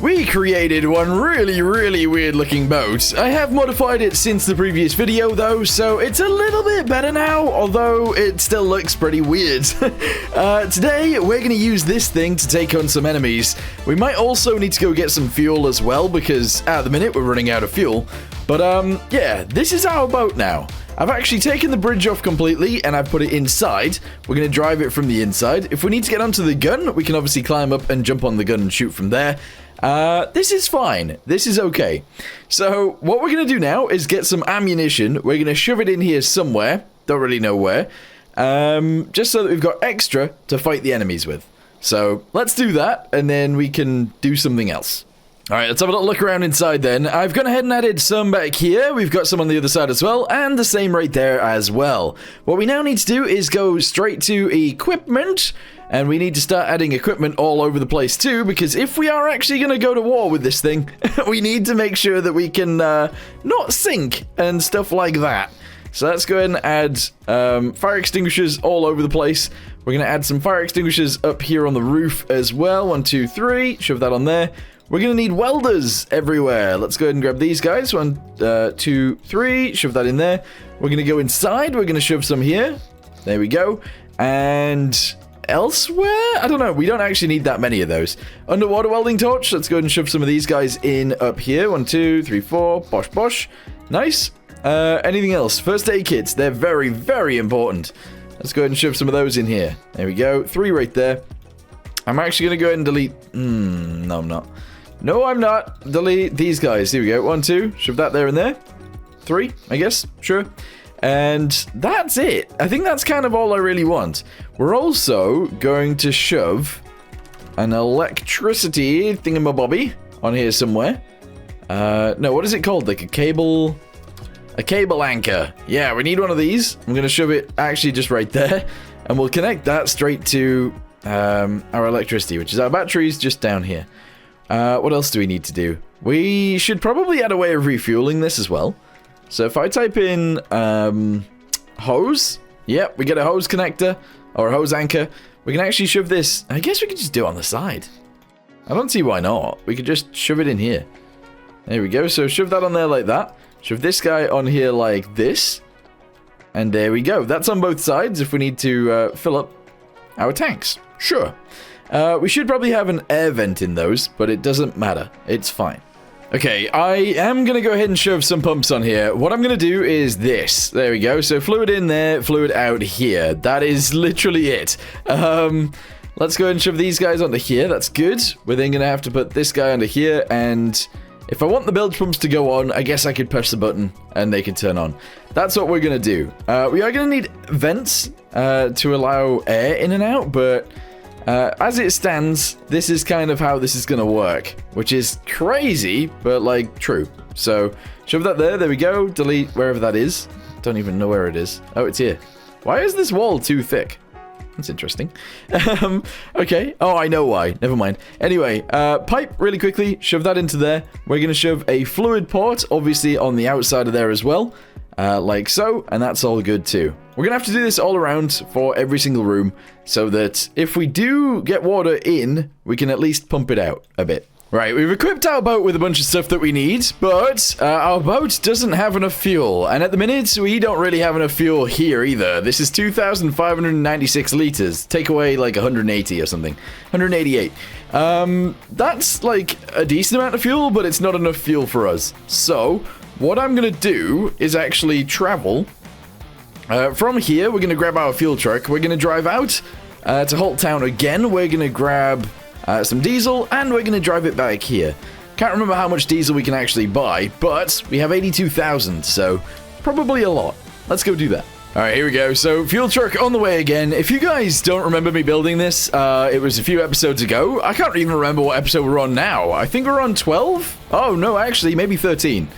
We created one really weird looking boat. I have modified it since the previous video though, so it's a little bit better now, although it still looks pretty weird. Today, we're going to use this thing to take on some enemies. We might also need to go get some fuel as well, because at the minute we're running out of fuel. But yeah, this is our boat now. I've actually taken the bridge off completely and I've put it inside. We're going to drive it from the inside. If we need to get onto the gun, we can obviously climb up and jump on the gun and shoot from there. This is fine. This is okay. So what we're going to do now is get some ammunition. We're going to shove it in here somewhere. Don't really know where. Just so that we've got extra to fight the enemies with. So let's do that and then we can do something else. Alright, let's have a little look around inside then. I've gone ahead and added some back here. We've got some on the other side as well, and the same right there as well. What we now need to do is go straight to equipment, and we need to start adding equipment all over the place too, because if we are actually going to go to war with this thing, we need to make sure that we can not sink and stuff like that. So let's go ahead and add fire extinguishers all over the place. We're going to add some fire extinguishers up here on the roof as well. 1, 2, 3. Shove that on there. We're going to need welders everywhere. Let's go ahead and grab these guys. 1, 2, 3. Shove that in there. We're going to go inside. We're going to shove some here. There we go. And elsewhere? I don't know. We don't actually need that many of those. Underwater welding torch. Let's go ahead and shove some of these guys in up here. 1, 2, 3, 4. Bosh, bosh. Nice. Anything else? First aid kits. They're very important. Let's go ahead and shove some of those in here. There we go. 3 right there. I'm actually going to go ahead and delete... no, I'm not. No, I'm not. Delete these guys. Here we go. 1, 2. Shove that there and there. 3, I guess. Sure. And that's it. I think that's kind of all I really want. We're also going to shove an electricity thingamabobby on here somewhere. No, what is it called? Like a cable... A cable anchor. Yeah, we need one of these. I'm going to shove it actually just right there. And we'll connect that straight to our electricity, which is our batteries just down here. What else do we need to do? We should probably add a way of refueling this as well. So if I type in hose, yep, we get a hose connector or a hose anchor. We can actually shove this. I guess we could just do it on the side. I don't see why not. We could just shove it in here. There we go. So shove that on there like that. Shove this guy on here like this. And there we go. That's on both sides if we need to fill up our tanks. Sure. We should probably have an air vent in those, but it doesn't matter. It's fine. Okay, I am going to go ahead and shove some pumps on here. What I'm going to do is this. There we go. So fluid in there, fluid out here. That is literally it. Let's go ahead and shove these guys onto here. That's good. We're then going to have to put this guy onto here, and if I want the bilge pumps to go on, I guess I could push the button and they can turn on. That's what we're going to do. We are going to need vents to allow air in and out, but as it stands, this is kind of how this is going to work, which is crazy, but like true. So shove that there. There we go. Delete wherever that is. Don't even know where it is. Oh, it's here. Why is this wall too thick? That's interesting. Okay. Oh, I know why. Never mind. Anyway, pipe really quickly. Shove that into there. We're going to shove a fluid port, obviously, on the outside of there as well. Like so. And that's all good too. We're going to have to do this all around for every single room so that if we do get water in, we can at least pump it out a bit. Right, we've equipped our boat with a bunch of stuff that we need, but our boat doesn't have enough fuel. And at the minute, we don't really have enough fuel here either. This is 2,596 liters. Take away like 180 or something. 188. That's like a decent amount of fuel, but it's not enough fuel for us. So what I'm going to do is actually travel from here. We're going to grab our fuel truck. We're going to drive out to Holt Town again. We're going to grab some diesel, and we're going to drive it back here. Can't remember how much diesel we can actually buy, but we have 82,000, so probably a lot. Let's go do that. Alright, here we go. So, fuel truck on the way again. If you guys don't remember me building this, it was a few episodes ago. I can't even remember what episode we're on now. I think we're on 12? Oh, no, actually, maybe 13.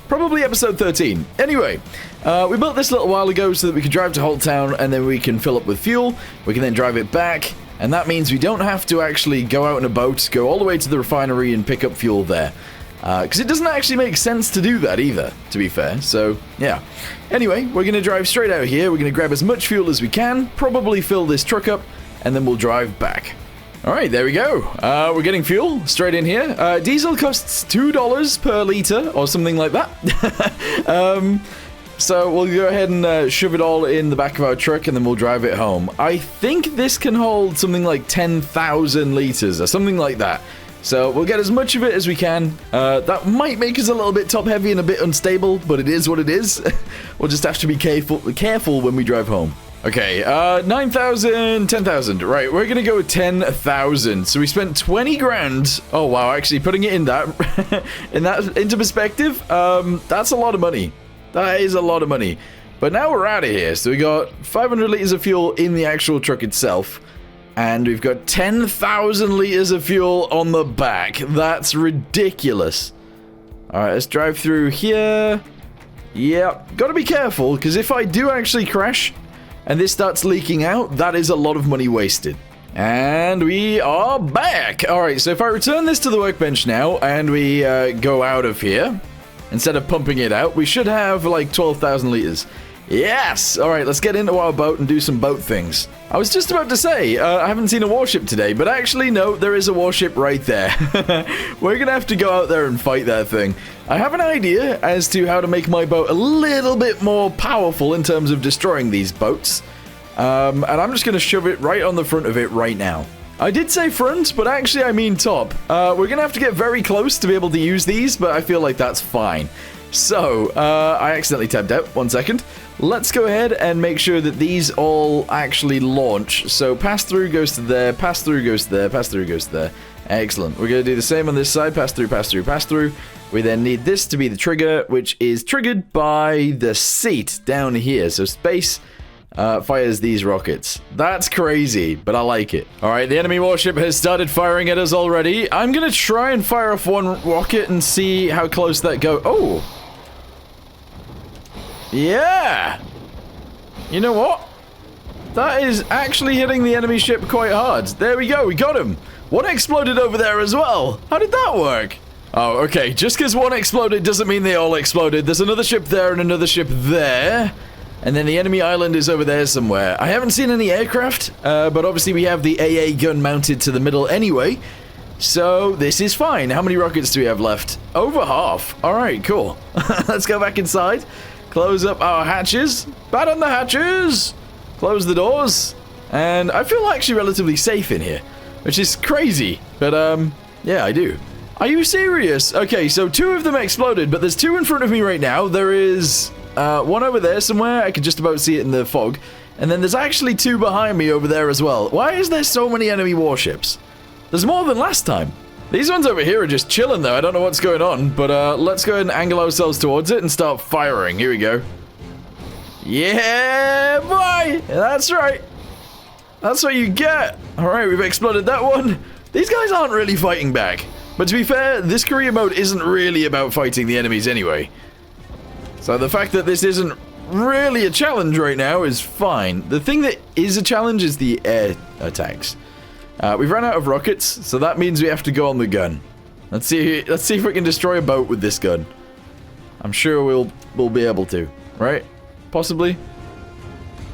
Probably episode 13. Anyway, we built this a little while ago so that we could drive to Holt Town, and then we can fill up with fuel. We can then drive it back. And that means we don't have to actually go out in a boat, go all the way to the refinery and pick up fuel there. Because it doesn't actually make sense to do that either, to be fair. So, yeah. Anyway, we're going to drive straight out here. We're going to grab as much fuel as we can, probably fill this truck up, and then we'll drive back. Alright, there we go. We're getting fuel straight in here. Diesel costs $2 per liter or something like that. So we'll go ahead and shove it all in the back of our truck and then we'll drive it home. I think this can hold something like 10,000 liters or something like that. So we'll get as much of it as we can. That might make us a little bit top heavy and a bit unstable, but it is what it is. We'll just have to be careful when we drive home. Okay, 9,000, 10,000. Right, we're gonna go with 10,000. So we spent 20 grand. Oh wow, actually putting it in that into perspective, that's a lot of money. That is a lot of money. But now we're out of here. So we got 500 liters of fuel in the actual truck itself. And we've got 10,000 liters of fuel on the back. That's ridiculous. Alright, let's drive through here. Yeah, gotta be careful, because if I do actually crash and this starts leaking out, that is a lot of money wasted. And we are back. Alright, so if I return this to the workbench now and we go out of here, instead of pumping it out, we should have like 12,000 liters. Yes! Alright, let's get into our boat and do some boat things. I was just about to say, I haven't seen a warship today, but actually, no, there is a warship right there. We're gonna have to go out there and fight that thing. I have an idea as to how to make my boat a little bit more powerful in terms of destroying these boats. And I'm just gonna shove it right on the front of it right now. I did say front, but actually I mean top. We're gonna have to get very close to be able to use these, but I feel like that's fine. So, I accidentally tabbed out. 1 second. Let's go ahead and make sure that these all actually launch. So, pass through goes to there, pass through goes to there, pass through goes to there. Excellent. We're going to do the same on this side. Pass through, pass through, pass through. We then need this to be the trigger, which is triggered by the seat down here. So, space fires these rockets. That's crazy, but I like it. Alright, the enemy warship has started firing at us already. I'm going to try and fire off one rocket and see how close that goes. Oh! Yeah! You know what? That is actually hitting the enemy ship quite hard. There we go, we got him. One exploded over there as well. How did that work? Oh, okay, just because one exploded doesn't mean they all exploded. There's another ship there and another ship there. And then the enemy island is over there somewhere. I haven't seen any aircraft, but obviously we have the AA gun mounted to the middle anyway. So this is fine. How many rockets do we have left? Over half. Alright, cool. Let's go back inside. Close up our hatches. Batten the hatches. Close the doors. And I feel actually relatively safe in here, which is crazy. But, yeah, I do. Are you serious? Okay, so 2 of them exploded, but there's 2 in front of me right now. There is one over there somewhere. I can just about see it in the fog. And then there's actually 2 behind me over there as well. Why is there so many enemy warships? There's more than last time. These ones over here are just chilling though. I don't know what's going on, but let's go ahead and angle ourselves towards it and start firing. Here we go. Yeah, boy! That's right. That's what you get. Alright, we've exploded that one. These guys aren't really fighting back. But to be fair, this career mode isn't really about fighting the enemies anyway. So the fact that this isn't really a challenge right now is fine. The thing that is a challenge is the air attacks. We've run out of rockets, so that means we have to go on the gun. Let's see if we can destroy a boat with this gun. I'm sure we'll be able to, right? Possibly.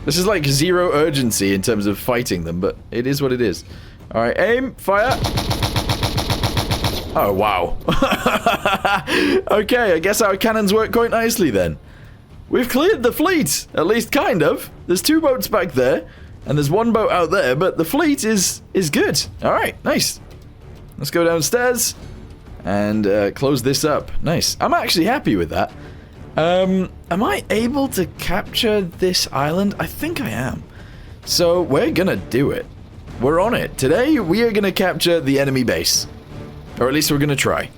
This is like 0 urgency in terms of fighting them, but it is what it is. All right, aim, fire. Oh wow. Okay, I guess our cannons work quite nicely then. We've cleared the fleet, at least kind of. There's 2 boats back there. And there's 1 boat out there, but the fleet is good. Alright, nice. Let's go downstairs and close this up. Nice. I'm actually happy with that. Am I able to capture this island? I think I am. So we're gonna do it. We're on it. Today, we are gonna capture the enemy base. Or at least we're gonna try.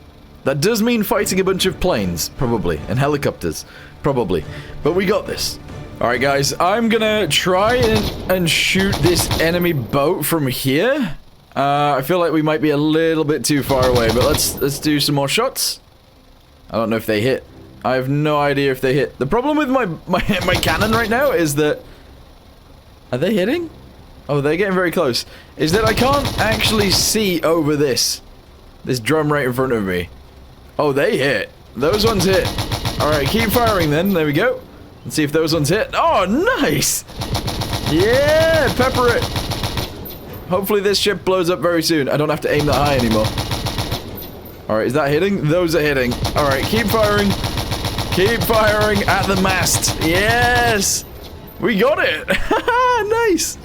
That does mean fighting a bunch of planes, probably, and helicopters, probably. But we got this. Alright guys, I'm gonna try and shoot this enemy boat from here. I feel like we might be a little bit too far away, but let's do some more shots. I don't know if they hit. I have no idea if they hit. The problem with my cannon right now is that... Are they hitting? Oh, they're getting very close. Is that I can't actually see over this drum right in front of me. Oh, they hit. Those ones hit. Alright, keep firing then. There we go. Let's see if those ones hit. Oh, nice! Yeah, pepper it. Hopefully this ship blows up very soon. I don't have to aim that high anymore. Alright, is that hitting? Those are hitting. Alright, keep firing. Keep firing at the mast. Yes! We got it! Nice!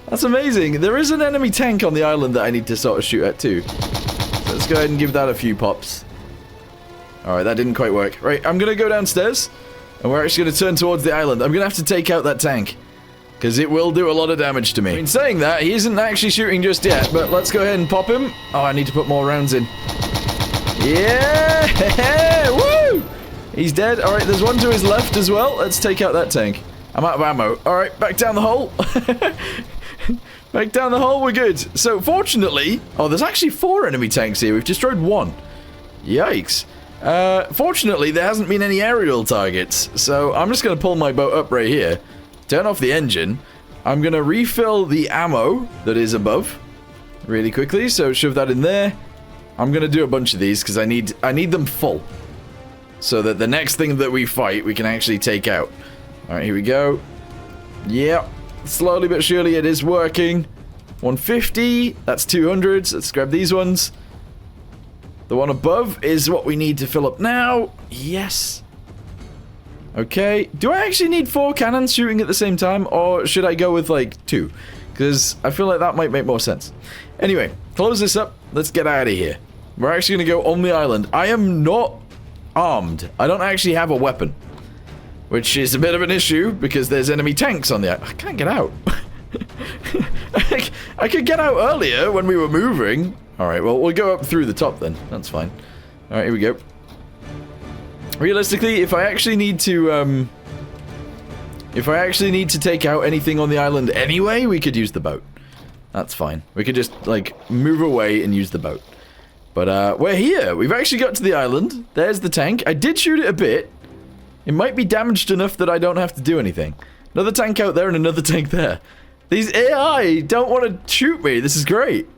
That's amazing. There is an enemy tank on the island that I need to sort of shoot at too. So let's go ahead and give that a few pops. Alright, that didn't quite work. Right, I'm gonna go downstairs. And we're actually gonna turn towards the island. I'm gonna have to take out that tank. Because it will do a lot of damage to me. I mean, saying that, he isn't actually shooting just yet. But let's go ahead and pop him. Oh, I need to put more rounds in. Yeah! Woo! He's dead. Alright, there's one to his left as well. Let's take out that tank. I'm out of ammo. Alright, back down the hole. Back down the hole, we're good. So, fortunately... Oh, there's actually 4 enemy tanks here. We've destroyed 1. Yikes. Fortunately, there hasn't been any aerial targets. So, I'm just going to pull my boat up right here. Turn off the engine. I'm going to refill the ammo that is above. Really quickly. So, shove that in there. I'm going to do a bunch of these because I need them full. So that the next thing that we fight, we can actually take out. Alright, here we go. Yep. Slowly but surely it is working. 150. That's 200. Let's grab these ones. The one above is what we need to fill up now. Yes. Okay. Do I actually need 4 cannons shooting at the same time? Or should I go with, like, 2? Because I feel like that might make more sense. Anyway, close this up. Let's get out of here. We're actually going to go on the island. I am not armed. I don't actually have a weapon. Which is a bit of an issue, because there's enemy tanks on the island. I can't get out. I could get out earlier when we were moving. Alright, well, we'll go up through the top then. That's fine. Alright, here we go. Realistically, if I actually need to, take out anything on the island anyway, we could use the boat. That's fine. We could just, like, move away and use the boat. But, we're here. We've actually got to the island. There's the tank. I did shoot it a bit. It might be damaged enough that I don't have to do anything. Another tank out there and another tank there. These AI don't want to shoot me. This is great.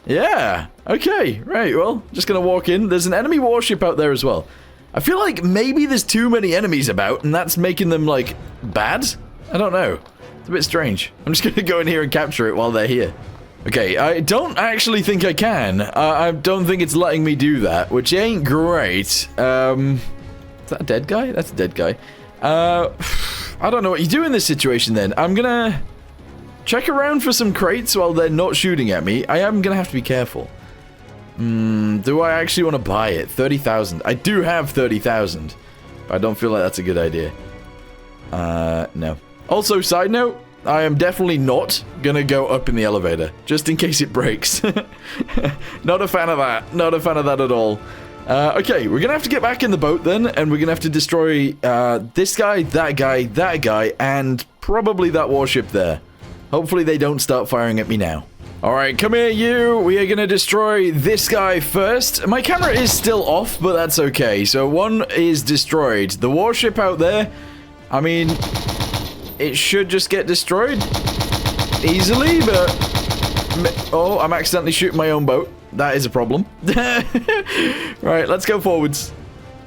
Yeah. Okay. Right. Well, just gonna walk in. There's an enemy warship out there as well. I feel like maybe there's too many enemies about and that's making them, like, bad? I don't know. It's a bit strange. I'm just gonna go in here and capture it while they're here. Okay, I don't actually think I can. I don't think it's letting me do that, which ain't great. Is that a dead guy? That's a dead guy. I don't know what you do in this situation then. I'm gonna check around for some crates while they're not shooting at me. I am gonna have to be careful. Do I actually want to buy it? 30,000. I do have 30,000, but I don't feel like that's a good idea. No. Also, side note, I am definitely not gonna go up in the elevator, just in case it breaks. Not a fan of that. Not a fan of that at all. Okay, we're gonna have to get back in the boat then, and we're gonna have to destroy, this guy, that guy, and probably that warship there. Hopefully they don't start firing at me now. Alright, come here, you! We are gonna destroy this guy first. My camera is still off, but that's okay. So one is destroyed. The warship out there, I mean, it should just get destroyed easily, but... Oh, I'm accidentally shooting my own boat. That is a problem. Right, let's go forwards.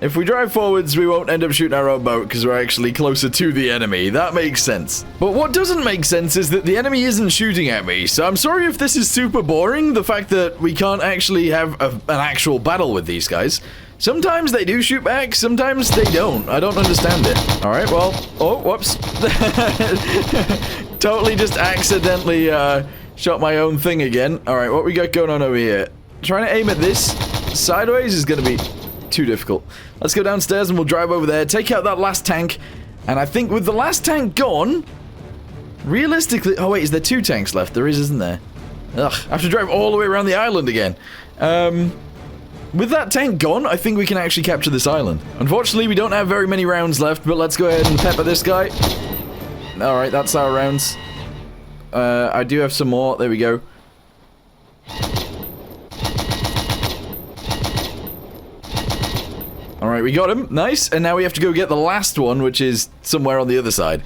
If we drive forwards, we won't end up shooting our own boat because we're actually closer to the enemy. That makes sense. But what doesn't make sense is that the enemy isn't shooting at me. So I'm sorry if this is super boring, the fact that we can't actually have an actual battle with these guys. Sometimes they do shoot back, sometimes they don't. I don't understand it. Alright, well... Oh, whoops. Totally just accidentally, shot my own thing again. Alright, what we got going on over here? Trying to aim at this sideways is going to be too difficult. Let's go downstairs and we'll drive over there, take out that last tank, and I think with the last tank gone, realistically... Oh wait, is there 2 tanks left? There is, isn't there? Ugh, I have to drive all the way around the island again. With that tank gone, I think we can actually capture this island. Unfortunately, we don't have very many rounds left, but let's go ahead and pepper this guy. Alright, that's our rounds. I do have some more. There we go. Alright, we got him. Nice. And now we have to go get the last one, which is somewhere on the other side.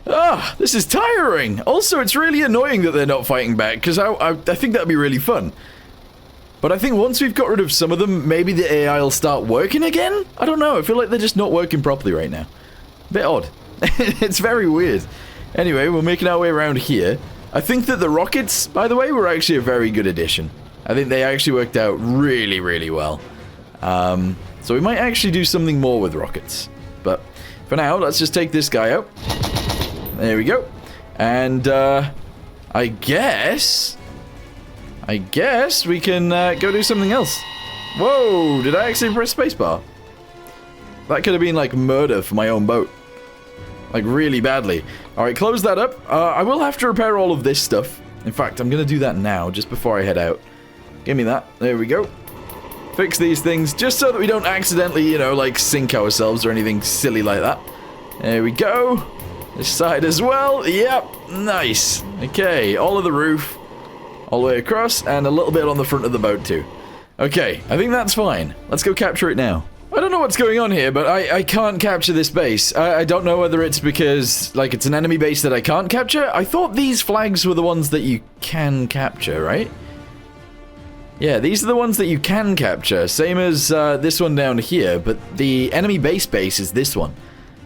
Ah, this is tiring. Also, it's really annoying that they're not fighting back, because I think that'd be really fun. But I think once we've got rid of some of them, maybe the AI will start working again? I don't know. I feel like they're just not working properly right now. Bit odd. It's very weird. Anyway, we're making our way around here. I think that the rockets, by the way, were actually a very good addition. I think they actually worked out really, really well. So we might actually do something more with rockets. But for now, let's just take this guy out. There we go. And I guess we can go do something else. Whoa, did I actually press spacebar? That could have been like murder for my own boat. Like really badly. Alright, close that up. I will have to repair all of this stuff. In fact, I'm going to do that now, just before I head out. Give me that. There we go. Fix these things, just so that we don't accidentally, you know, like sink ourselves or anything silly like that. There we go. This side as well. Yep, nice. Okay, all of the roof. All the way across, and a little bit on the front of the boat too. Okay, I think that's fine. Let's go capture it now. I don't know what's going on here, but I can't capture this base. I don't know whether it's because, like, it's an enemy base that I can't capture. I thought these flags were the ones that you can capture, right? Yeah, these are the ones that you can capture. Same as this one down here, but the enemy base is this one.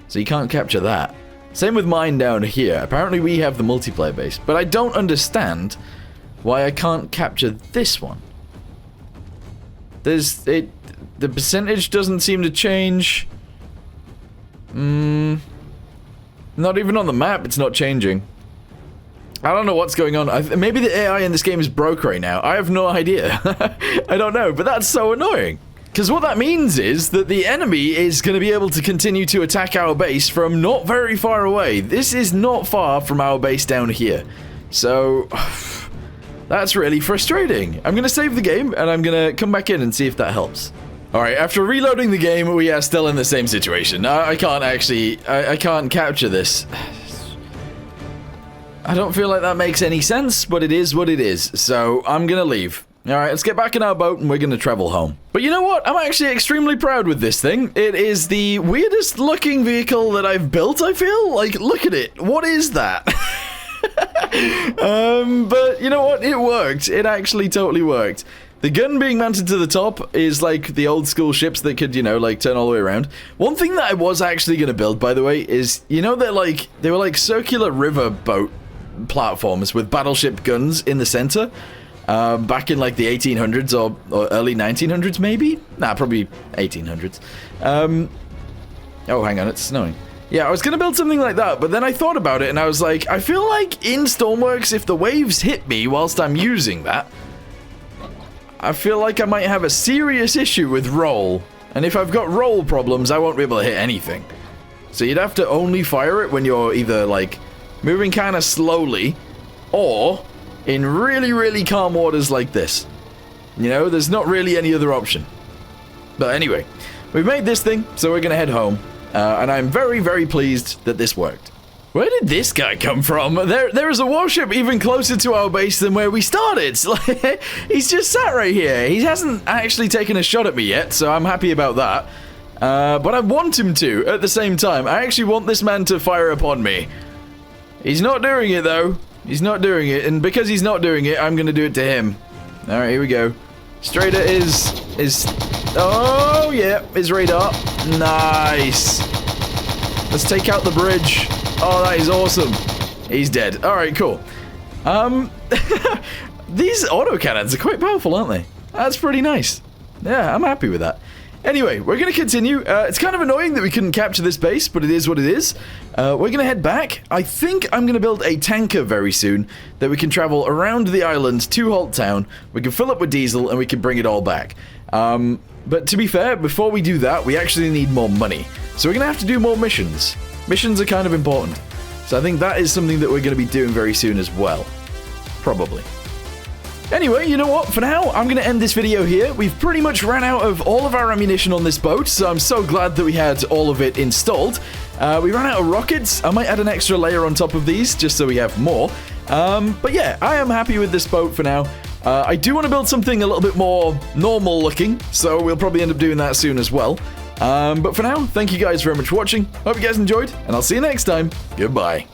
So you can't capture that. Same with mine down here. Apparently we have the multiplayer base, but I don't understand why I can't capture this one. The percentage doesn't seem to change. Not even on the map, it's not changing. I don't know what's going on. Maybe the AI in this game is broke right now. I have no idea. I don't know, but that's so annoying. Because what that means is that the enemy is going to be able to continue to attack our base from not very far away. This is not far from our base down here. So that's really frustrating. I'm going to save the game, and I'm going to come back in and see if that helps. Alright, after reloading the game, we are still in the same situation. I can't actually... I can't capture this. I don't feel like that makes any sense, but it is what it is. So, I'm gonna leave. Alright, let's get back in our boat and we're gonna travel home. But you know what? I'm actually extremely proud with this thing. It is the weirdest looking vehicle that I've built, I feel. Like, look at it. What is that? But you know what? It worked. It actually totally worked. The gun being mounted to the top is like the old school ships that could, you know, like turn all the way around. One thing that I was actually going to build, by the way, is, you know, they were like circular river boat platforms with battleship guns in the center. Back in like the 1800s or early 1900s, maybe? Nah, probably 1800s. Oh, hang on, it's snowing. Yeah, I was going to build something like that, but then I thought about it and I was like, I feel like in Stormworks, if the waves hit me whilst I'm using that, I feel like I might have a serious issue with roll. And if I've got roll problems, I won't be able to hit anything. So you'd have to only fire it when you're either, like, moving kind of slowly, or in really, really calm waters like this. You know, there's not really any other option. But anyway, we've made this thing, so we're going to head home. And I'm very, very pleased that this worked. Where did this guy come from? There is a warship even closer to our base than where we started. He's just sat right here. He hasn't actually taken a shot at me yet, so I'm happy about that. But I want him to at the same time. I actually want this man to fire upon me. He's not doing it, though. He's not doing it, and because he's not doing it, I'm going to do it to him. All right, here we go. Straighter is... Oh, yeah, his radar. Nice. Let's take out the bridge. Oh, that is awesome. He's dead. All right, cool. These autocannons are quite powerful, aren't they? That's pretty nice. Yeah, I'm happy with that. Anyway, we're going to continue. It's kind of annoying that we couldn't capture this base, but it is what it is. We're going to head back. I think I'm going to build a tanker very soon that we can travel around the island to Halt Town. We can fill up with diesel and we can bring it all back. But to be fair, before we do that, we actually need more money. So we're going to have to do more missions. Missions are kind of important. So I think that is something that we're going to be doing very soon as well. Probably. Anyway, you know what? For now, I'm going to end this video here. We've pretty much ran out of all of our ammunition on this boat, so I'm so glad that we had all of it installed. We ran out of rockets. I might add an extra layer on top of these, just so we have more. But yeah, I am happy with this boat for now. I do want to build something a little bit more normal looking, so we'll probably end up doing that soon as well. But for now, thank you guys very much for watching. Hope you guys enjoyed, and I'll see you next time. Goodbye.